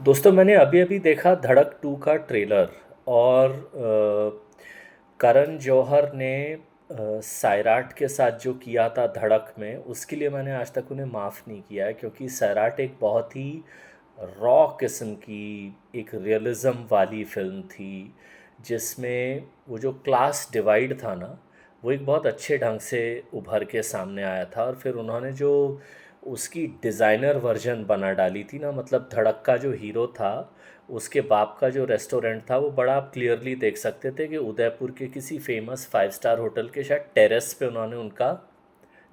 दोस्तों मैंने अभी अभी देखा धड़क टू का ट्रेलर। और करण जौहर ने सैराट के साथ जो किया था धड़क में, उसके लिए मैंने आज तक उन्हें माफ़ नहीं किया है, क्योंकि सैराट एक बहुत ही रॉ किस्म की एक रियलिज़म वाली फिल्म थी, जिसमें वो जो क्लास डिवाइड था ना, वो एक बहुत अच्छे ढंग से उभर के सामने आया था। और फिर उन्होंने जो उसकी डिज़ाइनर वर्जन बना डाली थी ना, मतलब धड़क का जो हीरो था, उसके बाप का जो रेस्टोरेंट था, वो बड़ा आप क्लियरली देख सकते थे कि उदयपुर के किसी फेमस 5 स्टार होटल के शायद टेरेस पे उन्होंने उनका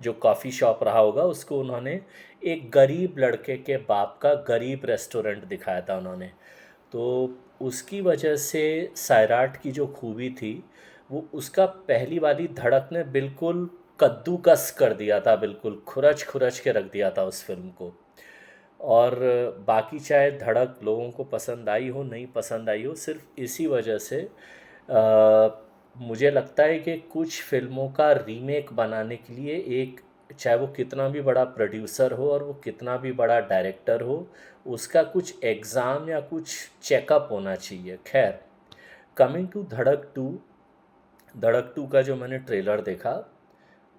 जो कॉफ़ी शॉप रहा होगा, उसको उन्होंने एक गरीब लड़के के बाप का गरीब रेस्टोरेंट दिखाया था उन्होंने। तो उसकी वजह से सैराट की जो खूबी थी, वो उसका पहली वाली धड़क ने बिल्कुल कद्दूकस कर दिया था, बिल्कुल खुरच खुरच के रख दिया था उस फिल्म को। और बाकी चाहे धड़क लोगों को पसंद आई हो नहीं पसंद आई हो, सिर्फ इसी वजह से मुझे लगता है कि कुछ फिल्मों का रीमेक बनाने के लिए एक, चाहे वो कितना भी बड़ा प्रोड्यूसर हो और वो कितना भी बड़ा डायरेक्टर हो, उसका कुछ एग्ज़ाम या कुछ चेकअप होना चाहिए। खैर, कमिंग टू धड़क टू, धड़क टू का जो मैंने ट्रेलर देखा,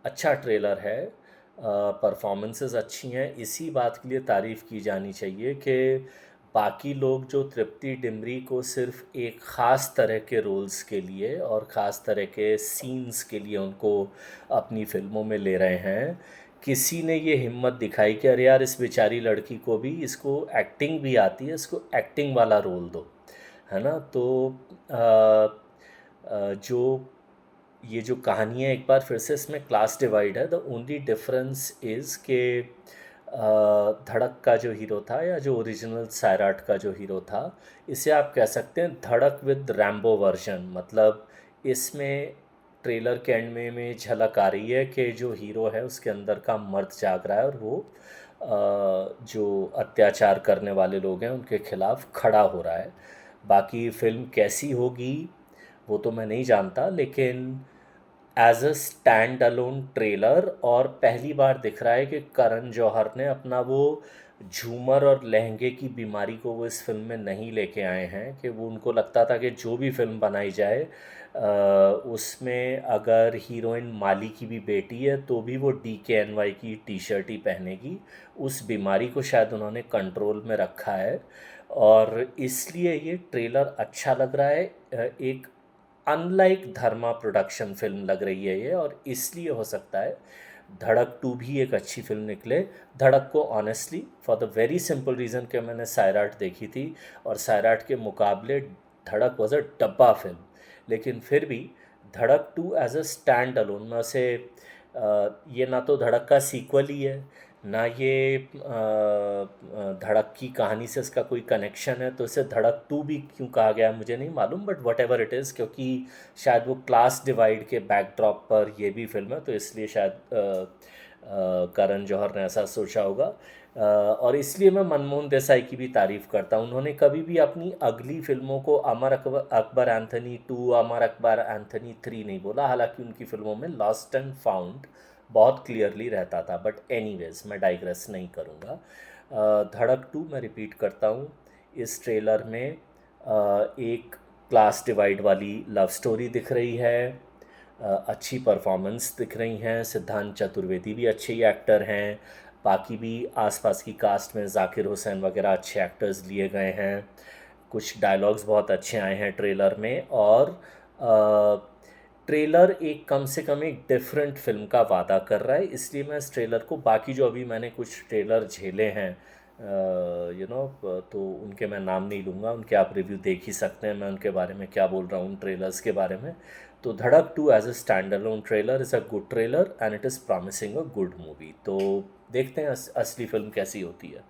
अच्छा ट्रेलर है। परफॉर्मेंसेस अच्छी हैं, इसी बात के लिए तारीफ़ की जानी चाहिए कि बाकी लोग जो तृप्ति डिमरी को सिर्फ एक ख़ास तरह के रोल्स के लिए और ख़ास तरह के सीन्स के लिए उनको अपनी फ़िल्मों में ले रहे हैं, किसी ने ये हिम्मत दिखाई कि अरे यार, इस बेचारी लड़की को भी, इसको एक्टिंग भी आती है, इसको एक्टिंग वाला रोल दो, है ना। तो जो ये जो कहानी है, एक बार फिर से इसमें क्लास डिवाइड है। द ओनली डिफरेंस इज़ के धड़क का जो हीरो था, या जो ओरिजिनल सैराट का जो हीरो था, इसे आप कह सकते हैं धड़क विद रैम्बो वर्जन। मतलब इसमें ट्रेलर के एंड में झलक आ रही है कि जो हीरो है उसके अंदर का मर्द जाग रहा है, और वो जो अत्याचार करने वाले लोग हैं उनके खिलाफ खड़ा हो रहा है। बाकी फ़िल्म कैसी होगी वो तो मैं नहीं जानता, लेकिन as a stand alone trailer, और पहली बार दिख रहा है कि करण जौहर ने अपना वो झूमर और लहंगे की बीमारी को वो इस फिल्म में नहीं लेके आए हैं। कि वो, उनको लगता था कि जो भी फिल्म बनाई जाए उसमें अगर हीरोइन माली की भी बेटी है तो भी वो DKNY की टी शर्ट ही पहनेगी। उस बीमारी को शायद उन्होंने कंट्रोल में रखा है, और इसलिए ये ट्रेलर अच्छा लग रहा है। एक अनलाइक धर्मा प्रोडक्शन फिल्म लग रही है ये, और इसलिए हो सकता है धड़क टू भी एक अच्छी फिल्म निकले। धड़क को honestly for the very simple reason कि मैंने सैराट देखी थी, और सैराट के मुकाबले धड़क वॉज अ डब्बा फिल्म। लेकिन फिर भी Dhadak two as a stand alone, मैं उसे ये ना तो धड़क का सीक्वल ही है, ना ये धड़क की कहानी से इसका कोई कनेक्शन है, तो इसे धड़क टू भी क्यों कहा गया है मुझे नहीं मालूम, but what ever it is, क्योंकि शायद वो क्लास डिवाइड के बैकड्रॉप पर ये भी फिल्म है, तो इसलिए शायद करण जौहर ने ऐसा सोचा होगा। और इसलिए मैं मनमोहन देसाई की भी तारीफ़ करता हूँ। उन्होंने कभी भी अपनी अगली फिल्मों को अमर अकबर अकबर एंथनी टू, अमर अकबर एंथनी थ्री नहीं बोला, हालांकि उनकी फिल्मों में लॉस्ट एंड फाउंड बहुत क्लियरली रहता था। बट एनीवेज, मैं डाइग्रेस नहीं करूँगा। धड़क टू, मैं रिपीट करता हूँ, इस ट्रेलर में एक क्लास डिवाइड वाली लव स्टोरी दिख रही है। अच्छी परफॉर्मेंस दिख रही हैं, सिद्धांत चतुर्वेदी भी अच्छे ही एक्टर हैं। बाकी भी आसपास की कास्ट में जाकिर हुसैन वगैरह अच्छे एक्टर्स लिए गए हैं। कुछ डायलॉग्स बहुत अच्छे आए हैं ट्रेलर में, और ट्रेलर एक कम से कम एक डिफरेंट फिल्म का वादा कर रहा है। इसलिए मैं इस ट्रेलर को, बाकी जो अभी मैंने कुछ ट्रेलर झेले हैं तो उनके मैं नाम नहीं लूँगा, उनके आप रिव्यू देख ही सकते हैं मैं उनके बारे में क्या बोल रहा हूँ उन ट्रेलर्स के बारे में। तो Dhadak two as a stand alone trailer is a good trailer, and it is promising a good movie. तो देखते हैं असली फिल्म कैसी होती है।